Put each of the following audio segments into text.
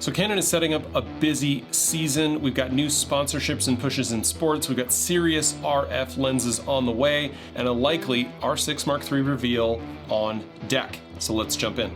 So Canon is setting up a busy season. We've got new sponsorships and pushes in sports. We've got serious RF lenses on the way and a likely R6 Mark III reveal on deck. So let's jump in.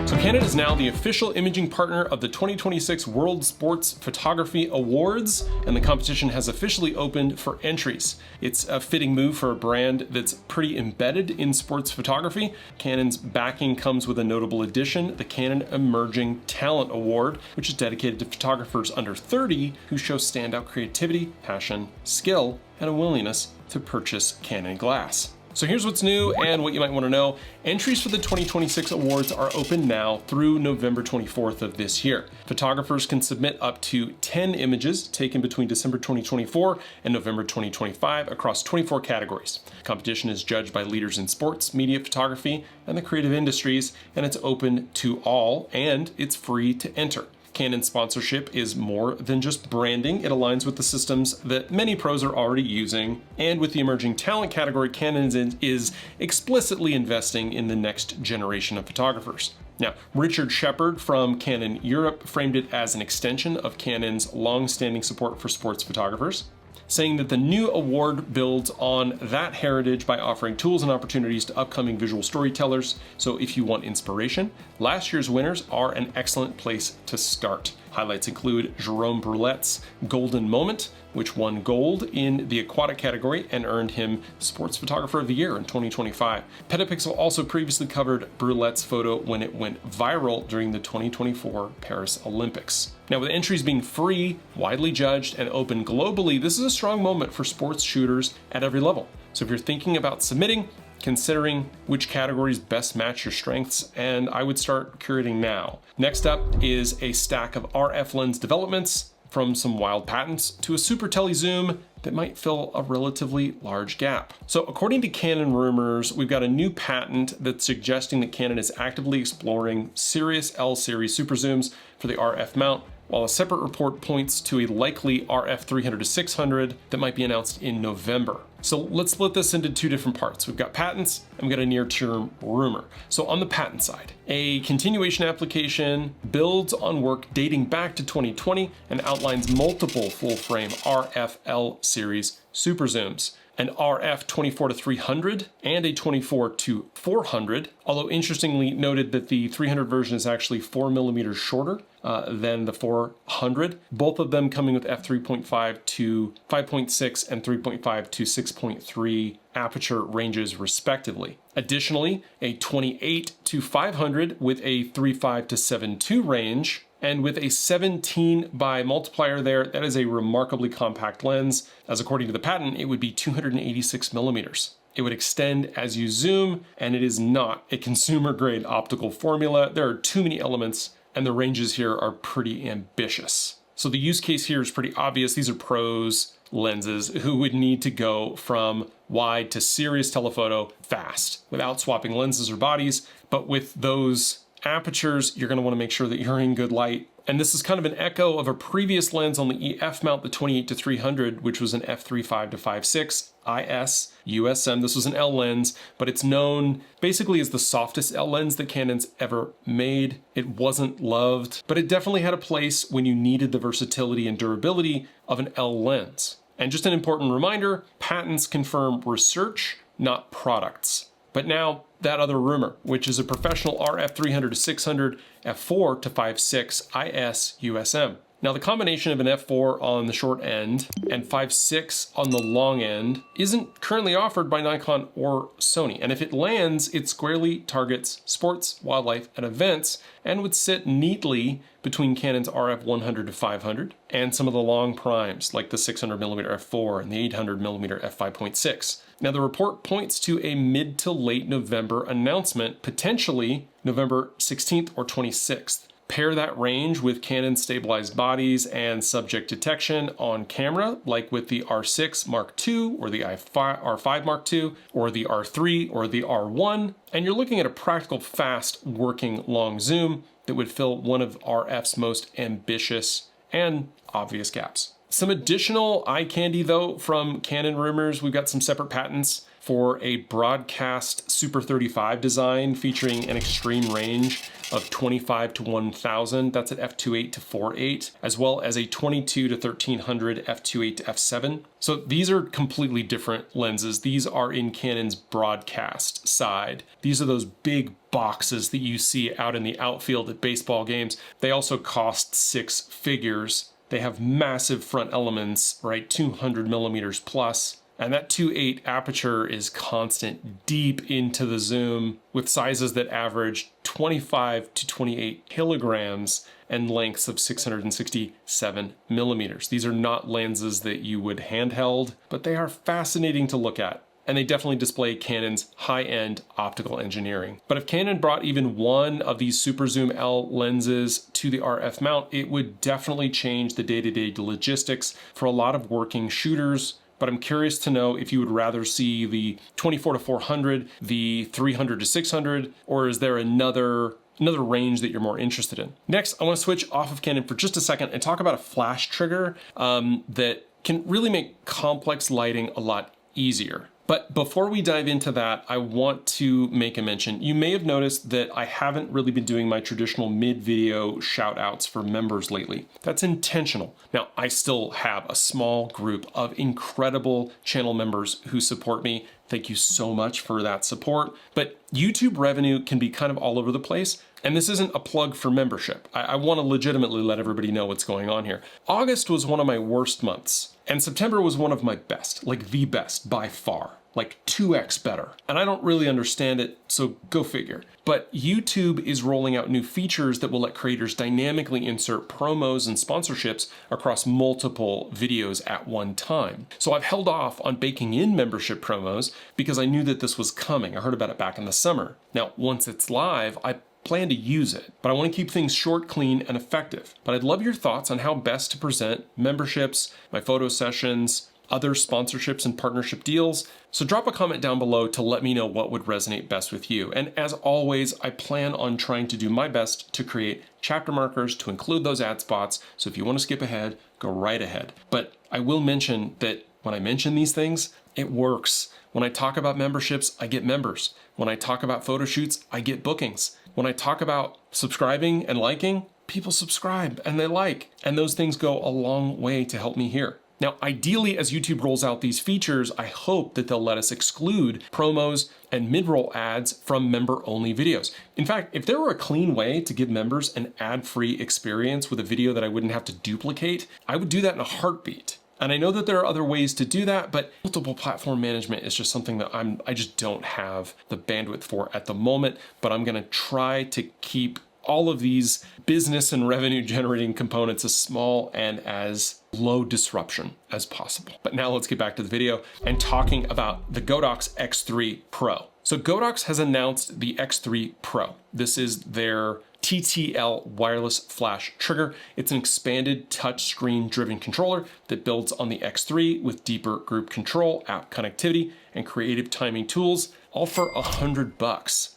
So Canon is now the official imaging partner of the 2026 World Sports Photography Awards, and the competition has officially opened for entries. It's a fitting move for a brand that's pretty embedded in sports photography. Canon's backing comes with a notable addition, the Canon Emerging Talent Award, which is dedicated to photographers under 30 who show standout creativity, passion, skill, and a willingness to purchase Canon glass. So here's what's new and what you might want to know. Entries for the 2026 awards are open now through November 24th of this year. Photographers can submit up to 10 images taken between December 2024 and November 2025 across 24 categories. The competition is judged by leaders in sports, media photography, and the creative industries, and it's open to all, and it's free to enter. Canon sponsorship is more than just branding. It aligns with the systems that many pros are already using. And with the emerging talent category, Canon is explicitly investing in the next generation of photographers. Now, Richard Shepard from Canon Europe framed it as an extension of Canon's long-standing support for sports photographers, saying that the new award builds on that heritage by offering tools and opportunities to upcoming visual storytellers. So if you want inspiration, last year's winners are an excellent place to start. Highlights include Jerome Brulet's Golden Moment, which won gold in the aquatic category and earned him Sports Photographer of the Year in 2025. Petapixel also previously covered Brulet's photo when it went viral during the 2024 Paris Olympics. Now, with entries being free, widely judged, and open globally, this is a strong moment for sports shooters at every level. So if you're thinking about submitting, considering which categories best match your strengths, and I would start curating now. Next up is a stack of RF lens developments, from some wild patents to a super tele zoom that might fill a relatively large gap. So according to Canon rumors, we've got a new patent that's suggesting that Canon is actively exploring serious L series super zooms for the RF mount, while a separate report points to a likely RF 300 to 600 that might be announced in November. So let's split this into two different parts. We've got patents and we've got a near-term rumor. So on the patent side, a continuation application builds on work dating back to 2020 and outlines multiple full-frame RF L series super zooms, an RF 24 to 300 and a 24 to 400, although interestingly noted that the 300 version is actually 4 millimeters shorter than the 400, both of them coming with f3.5 to 5.6 and 3.5 to 6.3 aperture ranges respectively. Additionally, a 28 to 500 with a 3.5 to 7.2 range, and with a 17 by multiplier there, that is a remarkably compact lens, as according to the patent, it would be 286 millimeters. It would extend as you zoom, and it is not a consumer-grade optical formula. There are too many elements, and the ranges here are pretty ambitious. So the use case here is pretty obvious. These are pros lenses who would need to go from wide to serious telephoto fast without swapping lenses or bodies, but with those apertures, you're going to want to make sure that you're in good light. And this is kind of an echo of a previous lens on the EF mount, the 28 to 300, which was an f3.5 to 5.6 IS USM. This was an L lens, but it's known basically as the softest L lens that Canon's ever made. It wasn't loved, but it definitely had a place when you needed the versatility and durability of an L lens. And just an important reminder, patents confirm research, not products. But now, that other rumor, which is a professional RF 300 to 600 f4 to 5.6 IS USM. Now, the combination of an f4 on the short end and 5.6 on the long end isn't currently offered by Nikon or Sony. And if it lands, it squarely targets sports, wildlife, and events, and would sit neatly between Canon's RF 100 to 500 and some of the long primes, like the 600mm f4 and the 800mm f5.6. Now, the report points to a mid to late November announcement, potentially November 16th or 26th. Pair that range with Canon stabilized bodies and subject detection on camera, like with the R6 Mark II or the R5 Mark II or the R3 or the R1, and you're looking at a practical, fast working long zoom that would fill one of RF's most ambitious and obvious gaps. Some additional eye candy though from Canon rumors. We've got some separate patents for a broadcast Super 35 design featuring an extreme range of 25 to 1000, that's at f2.8 to 4.8, as well as a 22 to 1300 f2.8 to f7. So these are completely different lenses. These are in Canon's broadcast side. These are those big boxes that you see out in the outfield at baseball games. They also cost 6 figures. They have massive front elements, right? 200 millimeters plus. And that 2.8 aperture is constant deep into the zoom with sizes that average 25 to 28 kilograms and lengths of 667 millimeters. These are not lenses that you would handheld, but they are fascinating to look at. And they definitely display Canon's high-end optical engineering. But if Canon brought even one of these Super Zoom L lenses to the RF mount, it would definitely change the day-to-day logistics for a lot of working shooters. But I'm curious to know if you would rather see the 24 to 400, the 300 to 600, or is there another range that you're more interested in? Next, I want to switch off of Canon for just a second and talk about a flash trigger that can really make complex lighting a lot easier. But before we dive into that, I want to make a mention. You may have noticed that I haven't really been doing my traditional mid-video shout outs for members lately. That's intentional. Now, I still have a small group of incredible channel members who support me. Thank you so much for that support. But YouTube revenue can be kind of all over the place. And this isn't a plug for membership. I want to legitimately let everybody know what's going on here. August was one of my worst months, and September was one of my best, like the best by far, like 2x better. And I don't really understand it, so go figure. But YouTube is rolling out new features that will let creators dynamically insert promos and sponsorships across multiple videos at one time. So I've held off on baking in membership promos because I knew that this was coming. I heard about it back in the summer. Now, once it's live, I plan to use it, but I want to keep things short, clean, and effective. But I'd love your thoughts on how best to present memberships, my photo sessions, other sponsorships and partnership deals. So drop a comment down below to let me know what would resonate best with you. And as always, I plan on trying to do my best to create chapter markers to include those ad spots. So if you want to skip ahead, go right ahead. But I will mention that when I mention these things, it works. When I talk about memberships, I get members. When I talk about photo shoots, I get bookings. When I talk about subscribing and liking, people subscribe and they like. And those things go a long way to help me here. Now, ideally, as YouTube rolls out these features, I hope that they'll let us exclude promos and mid-roll ads from member-only videos. In fact, if there were a clean way to give members an ad-free experience with a video that I wouldn't have to duplicate, I would do that in a heartbeat. And I know that there are other ways to do that, but multiple platform management is just something that I just don't have the bandwidth for at the moment, but I'm gonna try to keep all of these business and revenue generating components as small and as low disruption as possible. But now let's get back to the video and talking about the Godox X3 Pro. So Godox has announced the X3 Pro. This is their TTL wireless flash trigger. It's an expanded touchscreen driven controller that builds on the X3 with deeper group control, app connectivity, and creative timing tools, all for $100.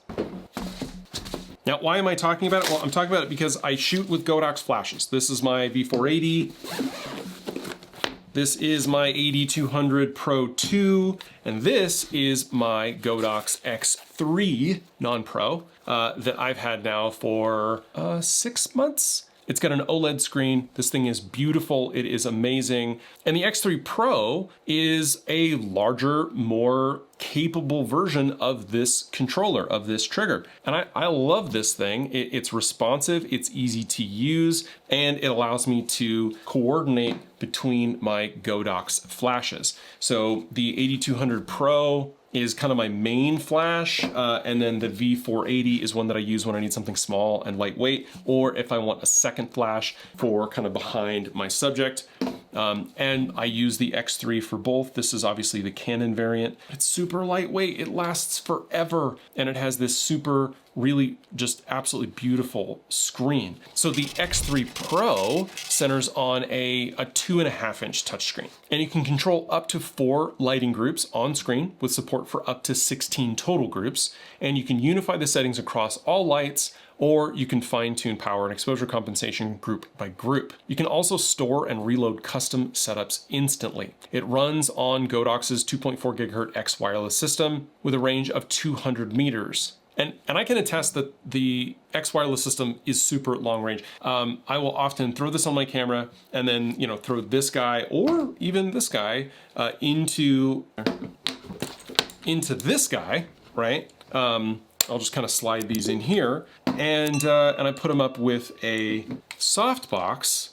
Now, why am I talking about it? Well, I'm talking about it because I shoot with Godox flashes. This is my V480. This is my 8200 Pro 2, and this is my Godox X3 non-pro that I've had now for 6 months. It's got an OLED screen. This thing is beautiful. It is amazing. And the X3 Pro is a larger, more capable version of this controller, of this trigger. And I love this thing. It's responsive, it's easy to use, and it allows me to coordinate between my Godox flashes. So the 8200 Pro is kind of my main flash, and then the V480 is one that I use when I need something small and lightweight, or if I want a second flash for kind of behind my subject. And I use the X3 for both. This is obviously the Canon variant. It's super lightweight, it lasts forever, and it has this super, really just absolutely beautiful screen. So the X3 Pro centers on a 2.5-inch touchscreen, and you can control up to 4 lighting groups on screen with support for up to 16 total groups, and you can unify the settings across all lights, or you can fine-tune power and exposure compensation group by group. You can also store and reload custom setups instantly. It runs on Godox's 2.4 gigahertz X wireless system with a range of 200 meters. And I can attest that the X wireless system is super long range. I will often throw this on my camera and then, throw this guy or even this guy into this guy, right? I'll just kind of slide these in here and I put them up with a softbox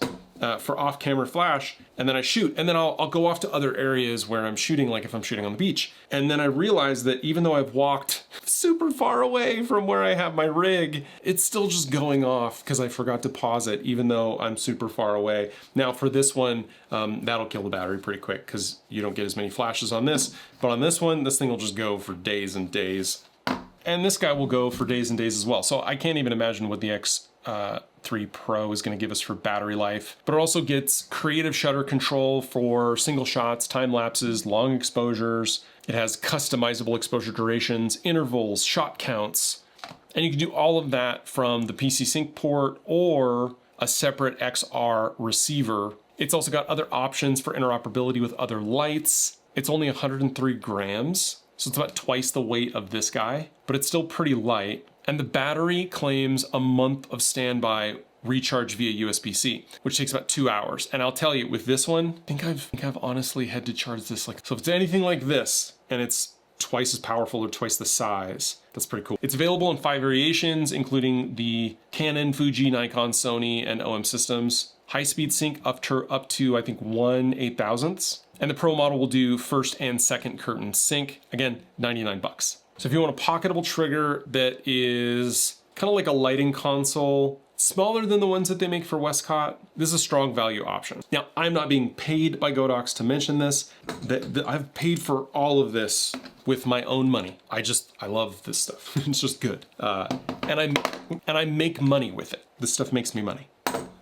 for off-camera flash, and then I shoot, and then I'll go off to other areas where I'm shooting, like if I'm shooting on the beach. And then I realize that even though I've walked super far away from where I have my rig, it's still just going off because I forgot to pause it, even though I'm super far away. Now for this one, that'll kill the battery pretty quick because you don't get as many flashes on this. But on this one, this thing will just go for days and days. And this guy will go for days and days as well. So I can't even imagine what the X3 Pro is going to give us for battery life. But it also gets creative shutter control for single shots, time lapses, long exposures. It has customizable exposure durations, intervals, shot counts. And you can do all of that from the PC Sync port or a separate XR receiver. It's also got other options for interoperability with other lights. It's only 103 grams. So it's about twice the weight of this guy, but it's still pretty light. And the battery claims a month of standby recharge via USB-C, which takes about 2 hours. And I'll tell you, with this one, I think I've honestly had to charge this so if it's anything like this and it's twice as powerful or twice the size, that's pretty cool. It's available in 5 variations, including the Canon, Fuji, Nikon, Sony, and OM systems. High-speed sync up to I think 1/8,000th. And the Pro model will do first and second curtain sync. Again, 99 bucks. So if you want a pocketable trigger that is kind of like a lighting console, smaller than the ones that they make for Westcott, this is a strong value option. Now, I'm not being paid by Godox to mention this. I've paid for all of this with my own money. I love this stuff. It's just good. And I make money with it. This stuff makes me money.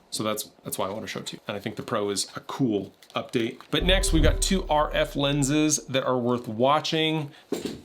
So that's why I want to show it to you. And I think the Pro is a cool update. But next we've got 2 RF lenses that are worth watching.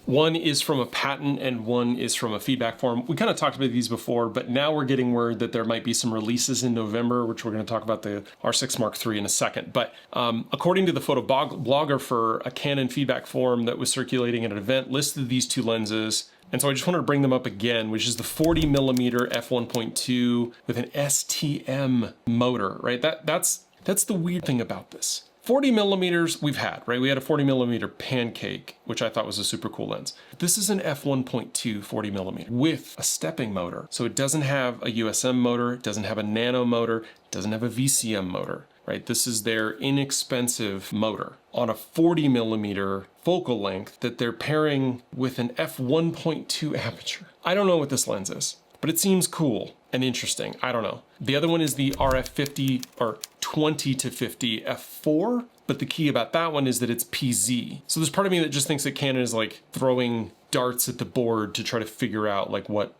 One is from a patent and one is from a feedback form. We kind of talked about these before, but now we're getting word that there might be some releases in November, which we're going to talk about the R6 Mark III in a second. But according to the photo blogger, a Canon feedback form that was circulating at an event listed these 2 lenses. And so I just wanted to bring them up again, which is the 40mm f1.2 with an STM motor, right? That's the weird thing about this. 40mm we've had, right? We had a 40mm Pancake, which I thought was a super cool lens. This is an f1.2 40mm with a stepping motor. So it doesn't have a USM motor, it doesn't have a nano motor, it doesn't have a VCM motor. Right? This is their inexpensive motor on a 40mm focal length that they're pairing with an f1.2 aperture. I don't know what this lens is, but it seems cool and interesting. I don't know. The other one is the RF50 or 20-50 f4, but the key about that one is that it's PZ. So there's part of me that just thinks that Canon is like throwing darts at the board to try to figure out like what,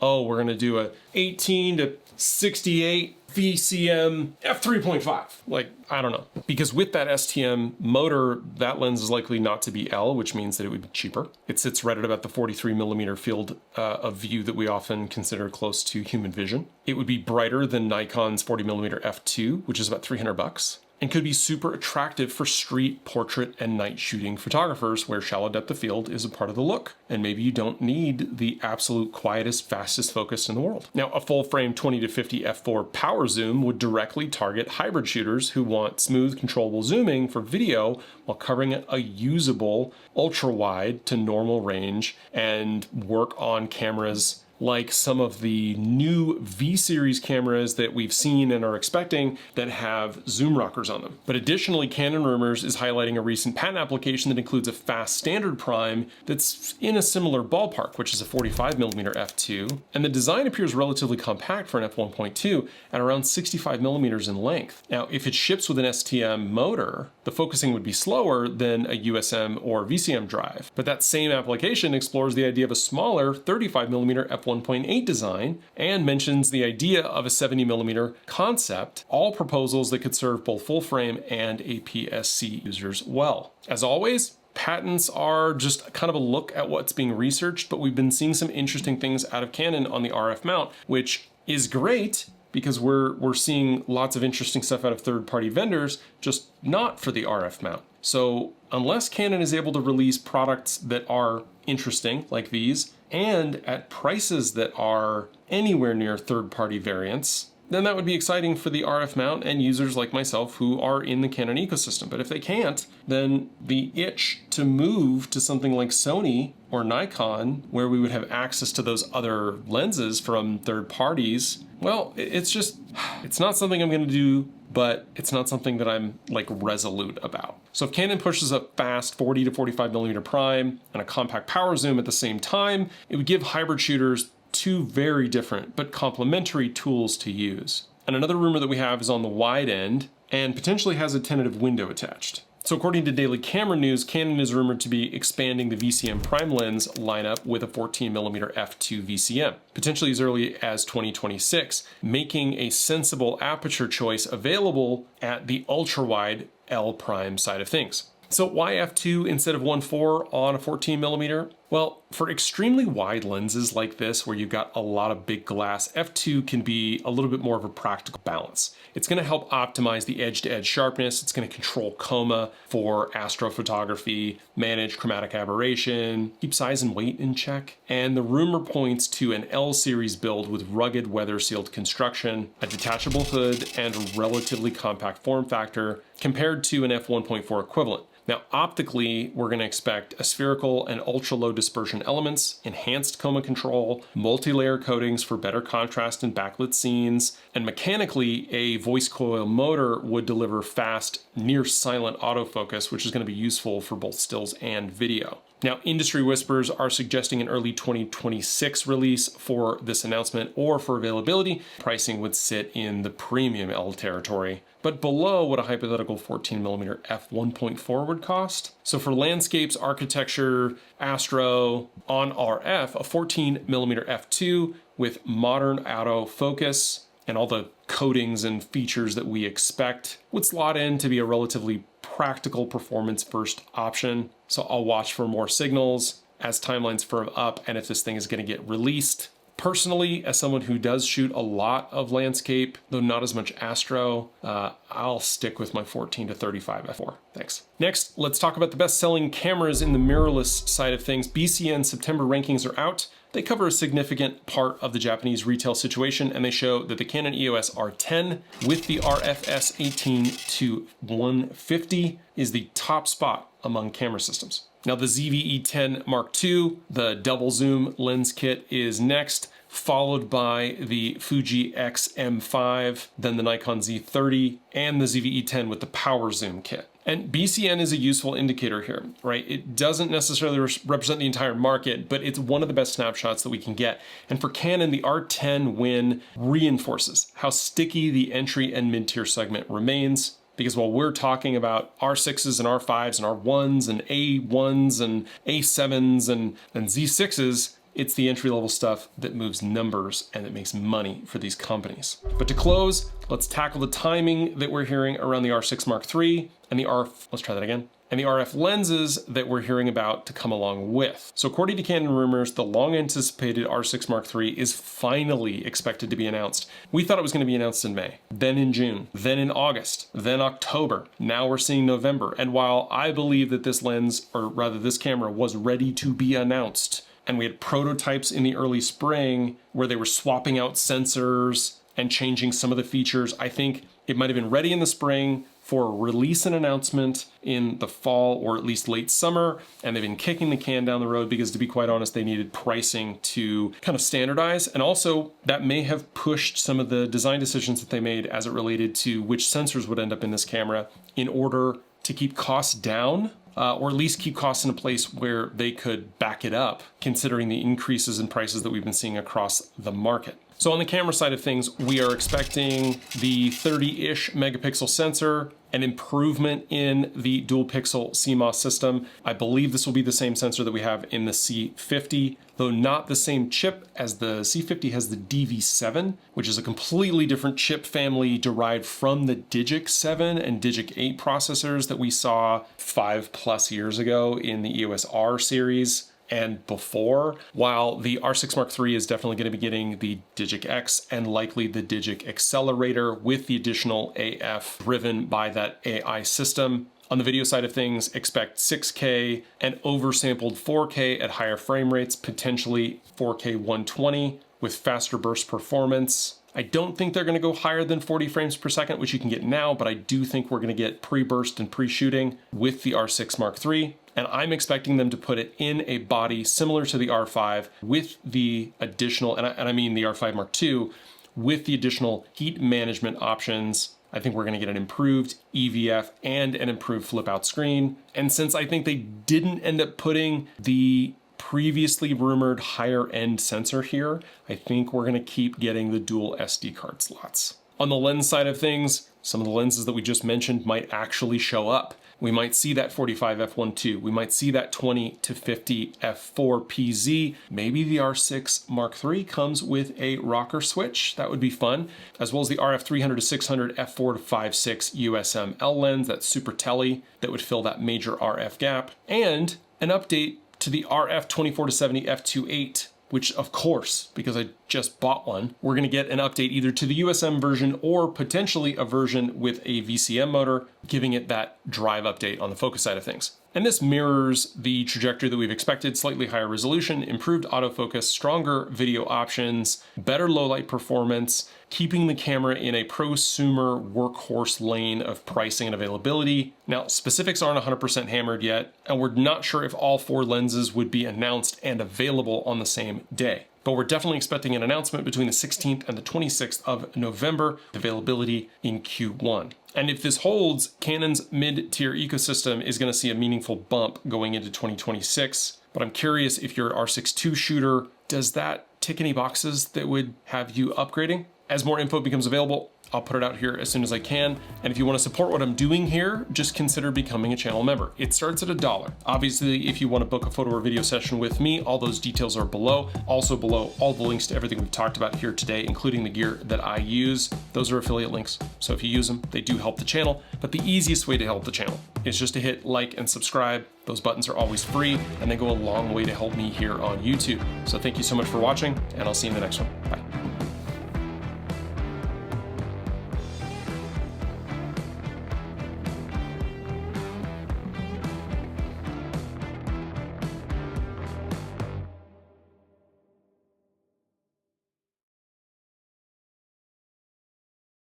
oh, we're gonna do a 18-68 VCM f3.5. Like, I don't know. Because with that STM motor, that lens is likely not to be L, which means that it would be cheaper. It sits right at about the 43mm field of view that we often consider close to human vision. It would be brighter than Nikon's 40mm f2, which is about 300 bucks. And could be super attractive for street, portrait, and night shooting photographers where shallow depth of field is a part of the look. And maybe you don't need the absolute quietest, fastest focus in the world. Now, a full-frame 20-50 f4 power zoom would directly target hybrid shooters who want smooth, controllable zooming for video while covering a usable ultra-wide to normal range and work on cameras like some of the new V-series cameras that we've seen and are expecting that have zoom rockers on them. But additionally, Canon Rumors is highlighting a recent patent application that includes a fast standard prime that's in a similar ballpark, which is a 45mm f2, and the design appears relatively compact for an f1.2 at around 65mm in length. Now, if it ships with an STM motor, the focusing would be slower than a USM or VCM drive. But that same application explores the idea of a smaller 35mm f1.8 design and mentions the idea of a 70mm concept, all proposals that could serve both full frame and APS-C users well. As always, patents are just kind of a look at what's being researched, but we've been seeing some interesting things out of Canon on the RF mount, which is great because we're seeing lots of interesting stuff out of third-party vendors, just not for the RF mount. So unless Canon is able to release products that are interesting like these and at prices that are anywhere near third-party variants, then that would be exciting for the RF mount and users like myself who are in the Canon ecosystem. But if they can't, then the itch to move to something like Sony or Nikon, where we would have access to those other lenses from third parties, well, it's not something I'm gonna do, but it's not something that I'm like resolute about. So if Canon pushes a fast 40 to 45 millimeter prime and a compact power zoom at the same time, it would give hybrid shooters two very different but complementary tools to use. And another rumor that we have is on the wide end and potentially has a tentative window attached. So according to Daily Camera News, Canon is rumored to be expanding the VCM prime lens lineup with a 14mm f2 VCM, potentially as early as 2026, making a sensible aperture choice available at the ultra-wide L prime side of things. So why f2 instead of 1.4 on a 14mm? Well, for extremely wide lenses like this, where you've got a lot of big glass, f2 can be a little bit more of a practical balance. It's gonna help optimize the edge-to-edge sharpness. It's gonna control chroma for astrophotography, manage chromatic aberration, keep size and weight in check. And the rumor points to an L series build with rugged weather-sealed construction, a detachable hood, and a relatively compact form factor compared to an f1.4 equivalent. Now, optically, we're going to expect a spherical and ultra-low dispersion elements, enhanced chroma control, multi-layer coatings for better contrast in backlit scenes, and mechanically, a voice coil motor would deliver fast, near-silent autofocus, which is going to be useful for both stills and video. Now, industry whispers are suggesting an early 2026 release for this announcement, or for availability, pricing would sit in the premium L territory, but below what a hypothetical 14mm f1.4 would cost. So for landscapes, architecture, astro, on RF, a 14mm f2 with modern autofocus and all the coatings and features that we expect would slot in to be a relatively practical performance first option. So I'll watch for more signals as timelines firm up and if this thing is going to get released. Personally, as someone who does shoot a lot of landscape, though not as much astro, I'll stick with my 14 to 35 f4. Thanks. Next, let's talk about the best-selling cameras in the mirrorless side of things. BCN September rankings are out. They cover a significant part of the Japanese retail situation, and they show that the Canon EOS R10 with the RFS 18 to 150 is the top spot among camera systems. Now the ZV-E10 Mark II, the double zoom lens kit, is next, followed by the Fuji X-M5, then the Nikon Z30, and the ZV-E10 with the power zoom kit. And BCN is a useful indicator here, right? It doesn't necessarily represent the entire market, but it's one of the best snapshots that we can get. And for Canon, the R10 win reinforces how sticky the entry and mid-tier segment remains. Because while we're talking about R6s and R5s and R1s and A1s and A7s and Z6s, it's the entry-level stuff that moves numbers and that makes money for these companies. But to close, let's tackle the timing that we're hearing around the R6 Mark III and the RF lenses that we're hearing about to come along with. So according to Canon rumors, the long-anticipated R6 Mark III is finally expected to be announced. We thought it was going to be announced in May, then in June, then in August, then October. Now we're seeing November. And while I believe that this lens, or rather this camera, was ready to be announced, and we had prototypes in the early spring where they were swapping out sensors and changing some of the features, I think it might have been ready in the spring for release and announcement in the fall or at least late summer, and they've been kicking the can down the road because, to be quite honest, they needed pricing to kind of standardize, and also that may have pushed some of the design decisions that they made as it related to which sensors would end up in this camera in order to keep costs down, or at least keep costs in a place where they could back it up, considering the increases in prices that we've been seeing across the market. So on the camera side of things, we are expecting the 30-ish megapixel sensor, an improvement in the dual pixel CMOS system. I believe this will be the same sensor that we have in the C50. though not the same chip, as the C50 has the DV7, which is a completely different chip family derived from the Digic 7 and Digic 8 processors that we saw 5+ years ago in the EOS R series and before, while the R6 Mark III is definitely going to be getting the Digic X and likely the Digic accelerator with the additional AF driven by that AI system. On the video side of things, expect 6K and oversampled 4K at higher frame rates, potentially 4K 120 with faster burst performance. I don't think they're going to go higher than 40 frames per second, which you can get now, but I do think we're going to get pre-burst and pre-shooting with the R6 Mark III. And I'm expecting them to put it in a body similar to the R5 with the additional, and I mean the R5 Mark II, with the additional heat management options. I think we're going to get an improved EVF and an improved flip out screen. And since I think they didn't end up putting the previously rumored higher end sensor here, I think we're going to keep getting the dual SD card slots. On the lens side of things, some of the lenses that we just mentioned might actually show up. We might see that 45 f1.2. We might see that 20 to 50 f4 PZ. Maybe the R6 Mark III comes with a rocker switch. That would be fun. As well as the RF 300 to 600 f4 to 5.6 USM L lens, that super tele that would fill that major RF gap. And an update to the RF 24 to 70 f2.8, which of course, because I just bought one, we're gonna get an update either to the USM version or potentially a version with a VCM motor, giving it that drive update on the focus side of things. And this mirrors the trajectory that we've expected: slightly higher resolution, improved autofocus, stronger video options, better low light performance, keeping the camera in a prosumer workhorse lane of pricing and availability. Now, specifics aren't 100% hammered yet, and we're not sure if all 4 lenses would be announced and available on the same day. But we're definitely expecting an announcement between the 16th and the 26th of November, availability in Q1. And if this holds, Canon's mid-tier ecosystem is going to see a meaningful bump going into 2026. But I'm curious, if you're an R6 II shooter, does that tick any boxes that would have you upgrading? As more info becomes available, I'll put it out here as soon as I can. And if you want to support what I'm doing here, just consider becoming a channel member. It starts at $1. Obviously, if you want to book a photo or video session with me, all those details are below. Also below, all the links to everything we've talked about here today, including the gear that I use. Those are affiliate links. So if you use them, they do help the channel. But the easiest way to help the channel is just to hit like and subscribe. Those buttons are always free, and they go a long way to help me here on YouTube. So thank you so much for watching, and I'll see you in the next one. Bye.